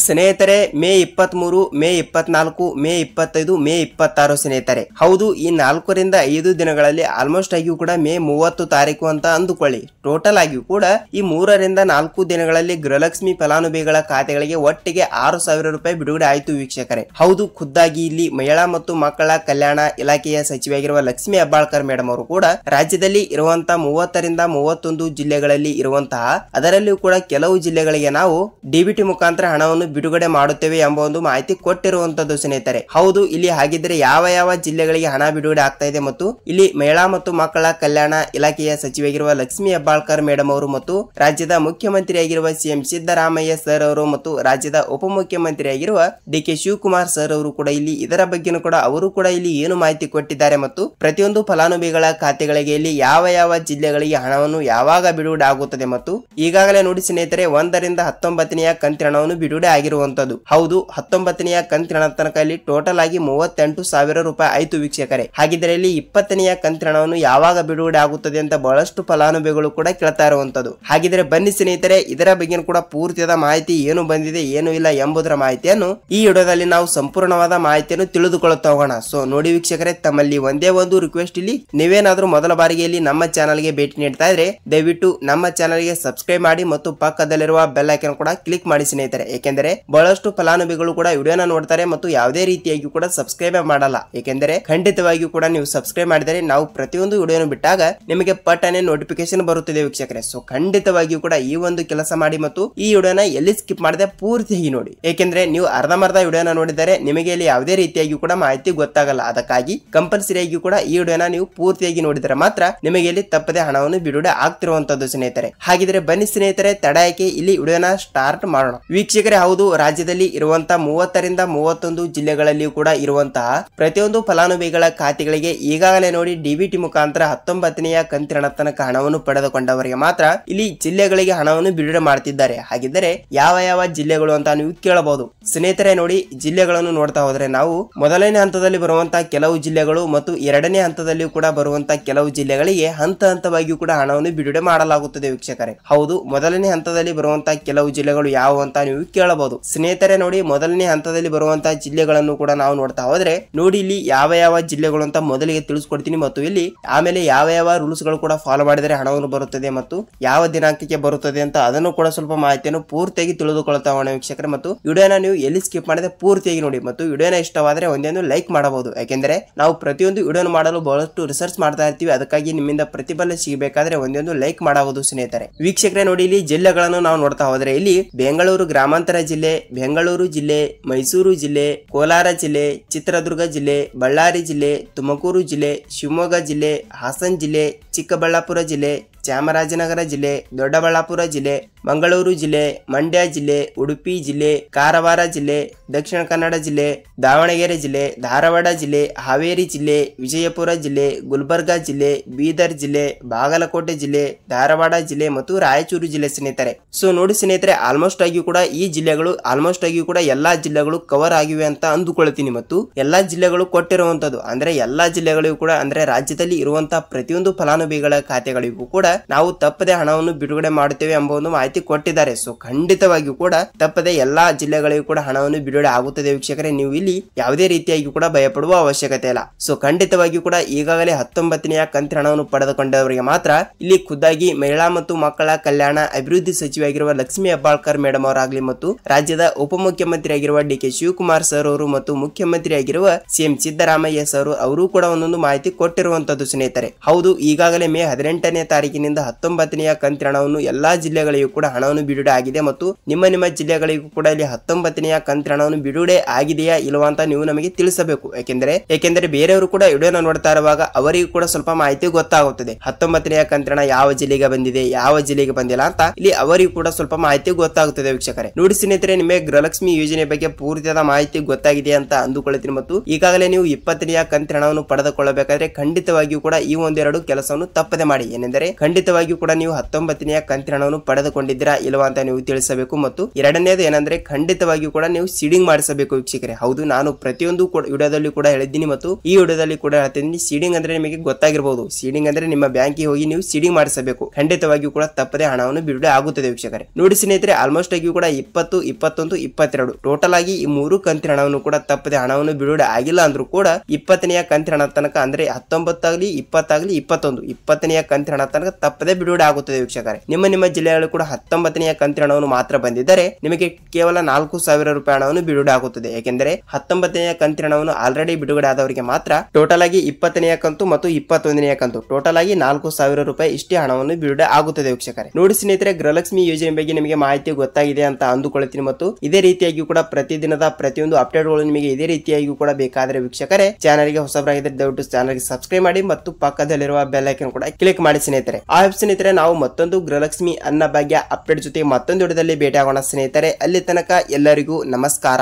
ಸ್ನೇಹಿತರೆ ಮೇ 23, ಮೇ 24, ಮೇ 25, ಮೇ 26 ಸ್ನೇಹಿತರೆ. ಹೌದು, ಈ 4ರಿಂದ 5 ದಿನಗಳಲ್ಲಿ ಆಲ್ಮೋಸ್ಟ್ ಆಗಿಯೂ ಕೂಡ ಮೇ 30 ತಾರೀಕು ಅಂತ ಅಂದುಕೊಳ್ಳಿ. ಟೋಟಲ್ ಆಗಿಯೂ ಕೂಡ ಈ 3ರಿಂದ 4 ದಿನಗಳಲ್ಲಿ ಗೃಹಲಕ್ಷ್ಮಿ ಫಲಾನುಭವಿಗಳ ಖಾತೆಗಳಿಗೆ ಒಟ್ಟಿಗೆ 6,000 ರೂಪಾಯಿ ಬಿಡುಗಡೆ ಆಯಿತು ವೀಕ್ಷಕರೇ. ಹೌದು, ಖುದ್ದಾಗಿ ಇಲ್ಲಿ ಮಹಿಳಾ ಮತ್ತು ಮಕ್ಕಳ ಕಲ್ಯಾಣ ಇಲಾಖೆಯ ಸಚಿವೆಯಾಗಿರುವ ಲಕ್ಷ್ಮಿ ಹೆಬ್ಬಾಳ್ಕರ್ ಮೇಡಮ್ ಅವರು ಕೂಡ ರಾಜ್ಯದಲ್ಲಿ ಇರುವಂತಹ 30ರಿಂದ 31 ಜಿಲ್ಲೆಗಳಲ್ಲಿ ಇರುವಂತಹ ಅದರಲ್ಲಿಯೂ ಕೂಡ ಕೆಲವು ಜಿಲ್ಲೆಗಳಿಗೆ ನಾವು ಡಿಬಿಟಿ ಮುಖಾಂತರ ಹಣವನ್ನು ಬಿಡುಗಡೆ ಮಾಡುತ್ತೇವೆ ಎಂಬ ಒಂದು ಮಾಹಿತಿ ಕೊಟ್ಟಿರುವಂತದ್ದು ಸ್ನೇಹಿತರೆ. ಹೌದು, ಇಲ್ಲಿ ಹಾಗಿದ್ರೆ ಯಾವ ಯಾವ ಜಿಲ್ಲೆಗಳಿಗೆ ಹಣ ಬಿಡುಗಡೆ ಆಗ್ತಾ ಇದೆ ಮತ್ತು ಇಲ್ಲಿ ಮಹಿಳಾ ಮತ್ತು ಮಕ್ಕಳ ಕಲ್ಯಾಣ ಇಲಾಖೆಯ ಸಚಿವೆಯಾಗಿರುವ ಲಕ್ಷ್ಮಿ ಹೆಬ್ಬಾಳ್ಕರ್ ಮೇಡಮ್ ಅವರು ಮತ್ತು ರಾಜ್ಯದ ಮುಖ್ಯಮಂತ್ರಿಯಾಗಿರುವ ಸಿಎಂ ಸಿದ್ದರಾಮಯ್ಯ ಸರ್ ಅವರು ಮತ್ತು ರಾಜ್ಯದ ಉಪಮುಖ್ಯಮಂತ್ರಿಯಾಗಿರುವ ಡಿ.ಕೆ. ಶಿವಕುಮಾರ್ ಸರ್ ಅವರು ಕೂಡ ಇಲ್ಲಿ ಇದರ ಬಗ್ಗೆನೂ ಕೂಡ ಅವರು ಕೂಡ ಇಲ್ಲಿ ಏನು ಮಾಹಿತಿ ಕೊಟ್ಟಿದ್ದಾರೆ ಮತ್ತು ಪ್ರತಿಯೊಂದು ಫಲಾನುಭವಿಗಳ ಖಾತೆಗಳಿಗೆ ಇಲ್ಲಿ ಯಾವ ಯಾವ ಜಿಲ್ಲೆಗಳಿಗೆ ಹಣವನ್ನು ಯಾವಾಗ ಬಿಡುಗಡೆ ಆಗುತ್ತದೆ ಮತ್ತು ಈಗಾಗಲೇ ನೋಡಿ ಸ್ನೇಹಿತರೆ 1ರಿಂದ 19ನೆಯ ಕಂತಿನ ಹಣವನ್ನು ಬಿಡುಗಡೆ ಆಗಿರುವಂತದ್ದು. ಹೌದು, 19ನೆಯ ಕಂತಿನ ತನಕ ಇಲ್ಲಿ ಟೋಟಲ್ ಆಗಿ 38,000 ರೂಪಾಯಿ ಆಯ್ತು ವೀಕ್ಷಕರೇ. ಹಾಗಿದ್ರೆ ಇಲ್ಲಿ 20ನೆಯ ಕಂತಿನ ಹಣವನ್ನು ಯಾವಾಗ ಬಿಡುಗಡೆ ಆಗುತ್ತದೆ ಅಂತ ಬಹಳಷ್ಟು ಫಲಾನುಭವಿಗಳು ಕೂಡ ಕೇಳ್ತಾ ಇರುವಂತದ್ದು. ಹಾಗಿದ್ರೆ ಬನ್ನಿ ಸ್ನೇಹಿತರೆ, ಇದರ ಬಗ್ಗೆ ಕೂಡ ಪೂರ್ತಿಯಾದ ಮಾಹಿತಿ ಏನು ಬಂದಿದೆ ಏನು ಇಲ್ಲ ಎಂಬುದರ ಮಾಹಿತಿಯನ್ನು ಈ ವಿಡಿಯೋದಲ್ಲಿ ನಾವು ಸಂಪೂರ್ಣವಾದ ಮಾಹಿತಿಯನ್ನು ತಿಳಿದುಕೊಳ್ಳುತ್ತಾ ಹೋಗೋಣ. ಸೊ ನೋಡಿ ವೀಕ್ಷಕರೇ, ತಮ್ಮಲ್ಲಿ ಒಂದೇ ಒಂದು ರಿಕ್ವೆಸ್ಟ್, ಇಲ್ಲಿ ನೀವೇನಾದ್ರೂ ಮೊದಲ ಬಾರಿಗೆ ಇಲ್ಲಿ ನಮ್ಮ ಚಾನಲ್ಗೆ ಭೇಟಿ ನೀಡ್ತಾ ಇದ್ರೆ ದಯವಿಟ್ಟು ನಮ್ಮ ಚಾನಲ್ಗೆ ಸಬ್ಸ್ಕ್ರೈಬ್ ಮಾಡಿ ಮತ್ತು ಪಕ್ಕದಲ್ಲಿರುವ ಬೆಲ್ ಐಕಾನ್ ಕೂಡ ಕ್ಲಿಕ್ ಮಾಡಿ ಸ್ನೇಹಿತರೆ. ಏಕೆಂದರೆ ಬಹಳಷ್ಟು ಫಲಾನುಭವಿಗಳು ಕೂಡ ವಿಡಿಯೋನ ನೋಡ್ತಾರೆ ಮತ್ತು ಯಾವುದೇ ರೀತಿಯಾಗಿ ಕೂಡ ಸಬ್ಸ್ಕ್ರೈಬ್ ಮಾಡಲ್ಲ. ಏಕೆಂದರೆ ಖಂಡಿತವಾಗಿಯೂ ಕೂಡ ನೀವು ಸಬ್ಸ್ಕ್ರೈಬ್ ಮಾಡಿದರೆ ನಾವು ಪ್ರತಿಯೊಂದು ವಿಡಿಯೋನು ಬಿಟ್ಟಾಗ ನಿಮಗೆ ಪಟ್ಟನೆ ನೋಟಿಫಿಕೇಶನ್ ಬರುತ್ತದೆ ವೀಕ್ಷಕರೇ. ಸೊ ಖಂಡಿತವಾಗಿಯೂ ಕೂಡ ಈ ಒಂದು ಕೆಲಸ ಮಾಡಿ ಮತ್ತು ಈ ವಿಡಿಯೋನ ಎಲ್ಲಿ ಸ್ಕಿಪ್ ಮಾಡದೆ ಪೂರ್ತಿಯಾಗಿ ನೋಡಿ. ಏಕೆಂದ್ರೆ ನೀವು ಅರ್ಧಮರ್ಧ ವಿಡಿಯೋನ ನೋಡಿದರೆ ನಿಮಗೆ ಇಲ್ಲಿ ಯಾವುದೇ ರೀತಿಯಾಗಿ ಕೂಡ ಮಾಹಿತಿ ಗೊತ್ತಾಗಲ್ಲ. ಅದಕ್ಕಾಗಿ ಕಂಪಲ್ಸರಿಯಾಗಿ ಕೂಡ ಈ ವಿಡಿಯೋನ ನೀವು ಪೂರ್ತಿಯಾಗಿ ನೋಡಿದರೆ ಮಾತ್ರ ನಿಮಗೆ ಇಲ್ಲಿ ತಪ್ಪದೆ ಹಣವನ್ನು ಬಿಡುಗಡೆ ಆಗ್ತಿರುವಂತದ್ದು ಸ್ನೇಹಿತರೆ. ಹಾಗಿದ್ರೆ ಬನ್ನಿ ಸ್ನೇಹಿತರೆ, ತಡಾಯಕ್ಕೆ ಇಲ್ಲಿ ವಿಡಿಯೋನ ಸ್ಟಾರ್ಟ್ ಮಾಡೋಣ ವೀಕ್ಷಕರೇ. ಹೌದು, ರಾಜ್ಯದಲ್ಲಿ ಇರುವಂತಹ 30ರಿಂದ 31 ಜಿಲ್ಲೆಗಳಲ್ಲಿ ಕೂಡ ಇರುವಂತಹ ಪ್ರತಿಯೊಂದು ಫಲಾನುಭವಿಗಳ ಖಾತೆಗಳಿಗೆ ಈಗಾಗಲೇ ನೋಡಿ ಡಿಬಿಟಿ ಮುಖಾಂತರ 19ನೆಯ ಕಂತಿನ ತನಕ ಹಣವನ್ನು ಪಡೆದುಕೊಂಡವರಿಗೆ ಮಾತ್ರ ಇಲ್ಲಿ ಜಿಲ್ಲೆಗಳಿಗೆ ಹಣವನ್ನು ಬಿಡುಗಡೆ ಮಾಡ್ತಿದ್ದಾರೆ. ಹಾಗಿದ್ದರೆ ಯಾವ ಯಾವ ಜಿಲ್ಲೆಗಳು ಅಂತ ನೀವು ಕೇಳಬಹುದು ಸ್ನೇಹಿತರೆ. ನೋಡಿ, ಜಿಲ್ಲೆಗಳನ್ನು ನೋಡ್ತಾ ಹೋದ್ರೆ ನಾವು ಮೊದಲನೇ ಹಂತದಲ್ಲಿ ಬರುವಂತಹ ಕೆಲವು ಜಿಲ್ಲೆಗಳು ಮತ್ತು 2ನೇ ಹಂತದಲ್ಲಿ ಕೂಡ ಬರುವಂತಹ ಕೆಲವು ಜಿಲ್ಲೆಗಳಿಗೆ ಹಂತ ಹಂತವಾಗಿಯೂ ಕೂಡ ಹಣವನ್ನು ಬಿಡುಗಡೆ ಮಾಡಲಾಗುತ್ತದೆ ವೀಕ್ಷಕರೇ. ಹೌದು, ಮೊದಲನೇ ಹಂತದಲ್ಲಿ ಬರುವಂತಹ ಕೆಲವು ಜಿಲ್ಲೆಗಳು ಯಾವ ಅಂತ ನೀವು ಕೇಳಬಹುದು ಸ್ನೇಹಿತರೆ. ನೋಡಿ, ಮೊದಲನೇ ಹಂತದಲ್ಲಿ ಬರುವಂತಹ ಜಿಲ್ಲೆಗಳನ್ನು ಕೂಡ ನಾವು ನೋಡ್ತಾ ಹೋದ್ರೆ ನೋಡಿ ಇಲ್ಲಿ ಯಾವ ಯಾವ ಜಿಲ್ಲೆಗಳು ಅಂತ ಮೊದಲಿಗೆ ತಿಳಿಸ್ಕೊಡ್ತೀನಿ ಮತ್ತು ಇಲ್ಲಿ ಆಮೇಲೆ ಯಾವ ಯಾವ ರೂಲ್ಸ್ ಗಳು ಕೂಡ ಫಾಲೋ ಮಾಡಿದರೆ ಹಣವನ್ನು ಬರುತ್ತದೆ ಮತ್ತು ಯಾವ ದಿನಾಂಕಕ್ಕೆ ಬರುತ್ತದೆ ಅಂತ ಅದನ್ನು ಕೂಡ ಸ್ವಲ್ಪ ಮಾಹಿತಿಯನ್ನು ಪೂರ್ತಿಯಾಗಿ ತಿಳಿದುಕೊಳ್ತಾ ಹೋಗೋಣ ವೀಕ್ಷಕರೇ. ಮತ್ತು ವಿಡಿಯೋನ ನೀವು ಎಲ್ಲಿ ಸ್ಕಿಪ್ ಮಾಡದೆ ಪೂರ್ತಿಯಾಗಿ ನೋಡಿ ಮತ್ತು ವಿಡಿಯೋನ ಇಷ್ಟವಾದರೆ ಒಂದೊಂದು ಲೈಕ್ ಮಾಡಬಹುದು. ಯಾಕೆಂದ್ರೆ ನಾವು ಪ್ರತಿಯೊಂದು ವಿಡಿಯೋನ ಮಾಡಲು ಬಹಳಷ್ಟು ರಿಸರ್ಚ್ ಮಾಡ್ತಾ ಇರ್ತೀವಿ. ಅದಕ್ಕಾಗಿ ನಿಮ್ಮಿಂದ ಪ್ರತಿಫಲ ಸಿಗಬೇಕಾದ್ರೆ ಒಂದೊಂದು ಲೈಕ್ ಮಾಡಬಹುದು ಸ್ನೇಹಿತರೆ. ವೀಕ್ಷಕರೇ ನೋಡಿ, ಇಲ್ಲಿ ಜಿಲ್ಲೆಗಳನ್ನು ನಾವು ನೋಡ್ತಾ ಹೋದ್ರೆ ಇಲ್ಲಿ ಬೆಂಗಳೂರು ಗ್ರಾಮಾಂತರ ಜಿಲ್ಲೆ, ಬೆಂಗಳೂರು ಜಿಲ್ಲೆ, ಮೈಸೂರು ಜಿಲ್ಲೆ, ಕೋಲಾರ ಜಿಲ್ಲೆ, ಚಿತ್ರದುರ್ಗ ಜಿಲ್ಲೆ, ಬಳ್ಳಾರಿ ಜಿಲ್ಲೆ, ತುಮಕೂರು ಜಿಲ್ಲೆ, ಶಿವಮೊಗ್ಗ ಜಿಲ್ಲೆ, ಹಾಸನ ಜಿಲ್ಲೆ, ಚಿಕ್ಕಬಳ್ಳಾಪುರ ಜಿಲ್ಲೆ, ಚಾಮರಾಜನಗರ ಜಿಲ್ಲೆ, ದೊಡ್ಡಬಳ್ಳಾಪುರ ಜಿಲ್ಲೆ, ಮಂಗಳೂರು ಜಿಲ್ಲೆ, ಮಂಡ್ಯ ಜಿಲ್ಲೆ, ಉಡುಪಿ ಜಿಲ್ಲೆ, ಕಾರವಾರ ಜಿಲ್ಲೆ, ದಕ್ಷಿಣ ಕನ್ನಡ ಜಿಲ್ಲೆ, ದಾವಣಗೆರೆ ಜಿಲ್ಲೆ, ಧಾರವಾಡ ಜಿಲ್ಲೆ, ಹಾವೇರಿ ಜಿಲ್ಲೆ, ವಿಜಯಪುರ ಜಿಲ್ಲೆ, ಗುಲ್ಬರ್ಗಾ ಜಿಲ್ಲೆ, ಬೀದರ್ ಜಿಲ್ಲೆ, ಬಾಗಲಕೋಟೆ ಜಿಲ್ಲೆ, ಧಾರವಾಡ ಜಿಲ್ಲೆ ಮತ್ತು ರಾಯಚೂರು ಜಿಲ್ಲೆ ಸ್ನೇಹಿತರೆ. ಸೊ ನೋಡಿ ಸ್ನೇಹಿತರೆ, ಆಲ್ಮೋಸ್ಟ್ ಆಗಿಯೂ ಕೂಡ ಈ ಜಿಲ್ಲೆಗಳು ಆಲ್ಮೋಸ್ಟ್ ಆಗಿಯೂ ಕೂಡ ಎಲ್ಲಾ ಜಿಲ್ಲೆಗಳು ಕವರ್ ಆಗಿವೆ ಅಂತ ಅಂದುಕೊಳ್ತೀನಿ ಮತ್ತು ಎಲ್ಲಾ ಜಿಲ್ಲೆಗಳು ಕೊಟ್ಟಿರುವಂತದ್ದು ಅಂದ್ರೆ ಎಲ್ಲಾ ಜಿಲ್ಲೆಗಳಿಗೂ ಕೂಡ ಅಂದ್ರೆ ರಾಜ್ಯದಲ್ಲಿ ಇರುವಂತಹ ಪ್ರತಿಯೊಂದು ಫಲಾನುಭವಿಗಳ ಖಾತೆಗಳಿಗೂ ಕೂಡ ನಾವು ತಪ್ಪದೆ ಹಣವನ್ನು ಬಿಡುಗಡೆ ಮಾಡುತ್ತೇವೆ ಎಂಬ ಒಂದು ಮಾಹಿತಿ ಕೊಟ್ಟಿದ್ದಾರೆ. ಸೊ ಖಂಡಿತವಾಗಿಯೂ ಕೂಡ ತಪ್ಪದೆ ಎಲ್ಲಾ ಜಿಲ್ಲೆಗಳಿಗೂ ಕೂಡ ಹಣವನ್ನು ಬಿಡುಗಡೆ ಆಗುತ್ತದೆ ವೀಕ್ಷಕರೇ. ನೀವು ಇಲ್ಲಿ ಯಾವುದೇ ರೀತಿಯಾಗಿ ಕೂಡ ಭಯಪಡುವ ಅವಶ್ಯಕತೆ ಇಲ್ಲ. ಸೊ ಖಂಡಿತವಾಗಿಯೂ ಕೂಡ ಈಗಾಗಲೇ 19ನೆಯ ಕಂತಿನ ಹಣವನ್ನು ಪಡೆದುಕೊಂಡವರಿಗೆ ಮಾತ್ರ ಇಲ್ಲಿ ಖುದ್ದಾಗಿ ಮಹಿಳಾ ಮತ್ತು ಮಕ್ಕಳ ಕಲ್ಯಾಣ ಅಭಿವೃದ್ಧಿ ಸಚಿವೆಯಾಗಿರುವ ಲಕ್ಷ್ಮಿ ಹೆಬ್ಬಾಳ್ಕರ್ ಮೇಡಮ್ ಅವರಾಗ್ಲಿ ಮತ್ತು ರಾಜ್ಯದ ಉಪಮುಖ್ಯಮಂತ್ರಿಯಾಗಿರುವ ಡಿ.ಕೆ. ಶಿವಕುಮಾರ್ ಸರ್ ಅವರು ಮತ್ತು ಮುಖ್ಯಮಂತ್ರಿಯಾಗಿರುವ ಸಿಎಂ ಸಿದ್ದರಾಮಯ್ಯ ಸರ್ ಅವರು ಕೂಡ ಒಂದೊಂದು ಮಾಹಿತಿ ಕೊಟ್ಟಿರುವಂತದ್ದು ಸ್ನೇಹಿತರೆ. ಹೌದು, ಈಗಾಗಲೇ ಮೇ 18ನೇ ತಾರೀಕಿನಿಂದ 19ನೆಯ ಕಂತಿನ ಹಣವನ್ನು ಎಲ್ಲಾ ಜಿಲ್ಲೆಗಳಿಗೂ ಕೂಡ ಹಣವನ್ನು ಬಿಡುಗಡೆ ಆಗಿದೆ ಮತ್ತು ನಿಮ್ಮ ಜಿಲ್ಲೆಗಳಿಗೂ ಕೂಡ ಇಲ್ಲಿ 19ನೆಯ ಕಂತಿನ ಹಣವನ್ನು ಬಿಡುಗಡೆ ಆಗಿದೆಯಾ ಇಲ್ವಾ ಅಂತ ನೀವು ನಮಗೆ ತಿಳಿಸಬೇಕು. ಯಾಕೆಂದ್ರೆ ಬೇರೆಯವರು ಕೂಡ ವಿಡಿಯೋನ ನೋಡ್ತಾ ಇರುವಾಗ ಅವರಿಗೂ ಕೂಡ ಸ್ವಲ್ಪ ಮಾಹಿತಿ ಗೊತ್ತಾಗುತ್ತದೆ. 19ನೆಯ ಕಂತಿನ ಯಾವ ಜಿಲ್ಲೆಗೆ ಬಂದಿದೆ, ಯಾವ ಜಿಲ್ಲೆಗೆ ಬಂದಿಲ್ಲ ಅಂತ ಇಲ್ಲಿ ಅವರಿಗೂ ಕೂಡ ಸ್ವಲ್ಪ ಮಾಹಿತಿ ಗೊತ್ತಾಗುತ್ತದೆ ವೀಕ್ಷಕರೇ. ನೋಡಿ ಸ್ನೇಹಿತರೆ, ನಿಮಗೆ ಗೃಹಲಕ್ಷ್ಮಿ ಯೋಜನೆ ಬಗ್ಗೆ ಪೂರ್ತಿಯಾದ ಮಾಹಿತಿ ಗೊತ್ತಾಗಿದೆ ಅಂತ ಅಂದುಕೊಳ್ತೀನಿ ಮತ್ತು ಈಗಾಗಲೇ ನೀವು 20ನೆಯ ಕಂತಿನ ಹಣವನ್ನು ಪಡೆದುಕೊಳ್ಳಬೇಕಾದ್ರೆ ಖಂಡಿತವಾಗಿಯೂ ಕೂಡ ಈ ಒಂದೆರಡು ಕೆಲಸವನ್ನು ತಪ್ಪದೆ ಮಾಡಿ. ಏನೆಂದರೆ ಖಂಡಿತವಾಗಿಯೂ ಕೂಡ ನೀವು 19ನೆಯ ಕಂತಿನ ಹಣವನ್ನು ಪಡೆದುಕೊಂಡ ಮಾಡಿಕೊಂಡಿದ್ದೀರಾ ಇಲ್ವಾ ಅಂತ ನೀವು ತಿಳಿಸಬೇಕು. ಮತ್ತು ಎರಡನೇದು ಏನಂದ್ರೆ ಖಂಡಿತವಾಗಿಯೂ ಕೂಡ ನೀವು ಸೀಡಿಂಗ್ ಮಾಡಿಸಬೇಕು ವೀಕ್ಷಕರೇ. ಹೌದು, ನಾನು ಪ್ರತಿಯೊಂದು ವಿಡಿಯೋದಲ್ಲಿ ಕೂಡ ಹೇಳಿದ್ದೀನಿ ಮತ್ತು ಈ ವಿಡಿಯೋದಲ್ಲಿ ಕೂಡ ಹೇಳ್ತಿದ್ದೀನಿ. ಸೀಡಿಂಗ್ ಅಂದ್ರೆ ನಿಮಗೆ ಗೊತ್ತಾಗಿರಬಹುದು. ಸೀಡಿಂಗ್ ಅಂದ್ರೆ ನಿಮ್ಮ ಬ್ಯಾಂಕಿಗೆ ಹೋಗಿ ನೀವು ಸೀಡಿಂಗ್ ಮಾಡಿಸಬೇಕು. ಖಂಡಿತವಾಗಿಯೂ ಕೂಡ ತಪ್ಪದೆ ಹಣವನ್ನು ಬಿಡುಗಡೆ ಆಗುತ್ತದೆ ವೀಕ್ಷಕರೇ. ನೋಡಿ ಸ್ನೇಹಿತರೆ, ಆಲ್ಮೋಸ್ಟ್ ಆಗಿ ಕೂಡ 20, 21, 22 ಟೋಟಲ್ ಆಗಿ ಈ 3 ಕಂತಿನ ಹಣವನ್ನು ಕೂಡ ತಪ್ಪದೆ ಹಣವನ್ನು ಬಿಡುಗಡೆ ಆಗಿಲ್ಲ ಅಂದ್ರೂ ಕೂಡ 20ನೇ ಕಂತಿನ ಹಣ ತನಕ ಅಂದ್ರೆ 19 ಆಗಲಿ 20 ಆಗಲಿ 21 20ನೇ ಕಂತಿನ ಹಣ ತನಕ ತಪ್ಪದೆ ಬಿಡುಗಡೆ ಆಗುತ್ತದೆ ವೀಕ್ಷಕರೇ. ನಿಮ್ಮ ಜಿಲ್ಲೆಗಳು ಕೂಡ 19ನೇ ಕಂತಿನ ಹಣವನ್ನು ಮಾತ್ರ ಬಂದಿದ್ದರೆ ನಿಮಗೆ ಕೇವಲ 4,000 ರೂಪಾಯಿ ಹಣವನ್ನು ಬಿಡುಗಡೆ ಆಗುತ್ತದೆ. ಯಾಕೆಂದರೆ 19ನೇ ಕಂತಿನ ಹಣವನ್ನು ಆಲ್ರೆಡಿ ಬಿಡುಗಡೆ ಆದವರಿಗೆ ಮಾತ್ರ ಟೋಟಲ್ ಆಗಿ 20ನೇ ಕಂತು ಮತ್ತು 21ನೇ ಕಂತು ಟೋಟಲ್ ಆಗಿ 4,000 ರೂಪಾಯಿ ಇಷ್ಟೇ ಹಣವನ್ನು ಬಿಡುಗಡೆ ಆಗುತ್ತದೆ ವೀಕ್ಷಕರೇ. ನೋಡಿ ಸ್ನೇಹಿತರೆ, ಗೃಹಲಕ್ಷ್ಮಿ ಯೋಜನೆ ಬಗ್ಗೆ ನಿಮಗೆ ಮಾಹಿತಿ ಗೊತ್ತಾಗಿದೆ ಅಂತ ಅಂದುಕೊಳ್ಳುತ್ತೀನಿ. ಮತ್ತು ಇದೇ ರೀತಿಯಾಗಿ ಕೂಡ ಪ್ರತಿದಿನದ ಪ್ರತಿಯೊಂದು ಅಪ್ಡೇಟ್ಗಳು ನಿಮಗೆ ಇದೇ ರೀತಿಯಾಗಿ ಕೂಡ ಬೇಕಾದರೆ ವೀಕ್ಷಕರೇ, ಚಾನಲ್ಗೆ ಹೊಸಬರಾಗಿದ್ದರೆ ದಯವಿಟ್ಟು ಚಾನಲ್ಗೆ ಸಬ್ಸ್ಕ್ರೈಬ್ ಮಾಡಿ ಮತ್ತು ಪಕ್ಕದಲ್ಲಿರುವ ಬೆಲ್ ಐಕಾನ್ ಕೂಡ ಕ್ಲಿಕ್ ಮಾಡಿ ಸ್ನೇಹಿತರೆ. ಸ್ನೇಹಿತರೆ, ನಾವು ಮತ್ತೊಂದು ಗೃಹಲಕ್ಷ್ಮಿ ಅನ್ನಭಾಗ್ಯ ಅಪ್ಡೇಟ್ ಜೊತೆ ಮತ್ತೊಂದು ವಿಡಿಯೋದಲ್ಲಿ ಭೇಟಿ ಆಗೋಣ ಸ್ನೇಹಿತರೆ. ಅಲ್ಲಿ ತನಕ ಎಲ್ಲರಿಗೂ ನಮಸ್ಕಾರ.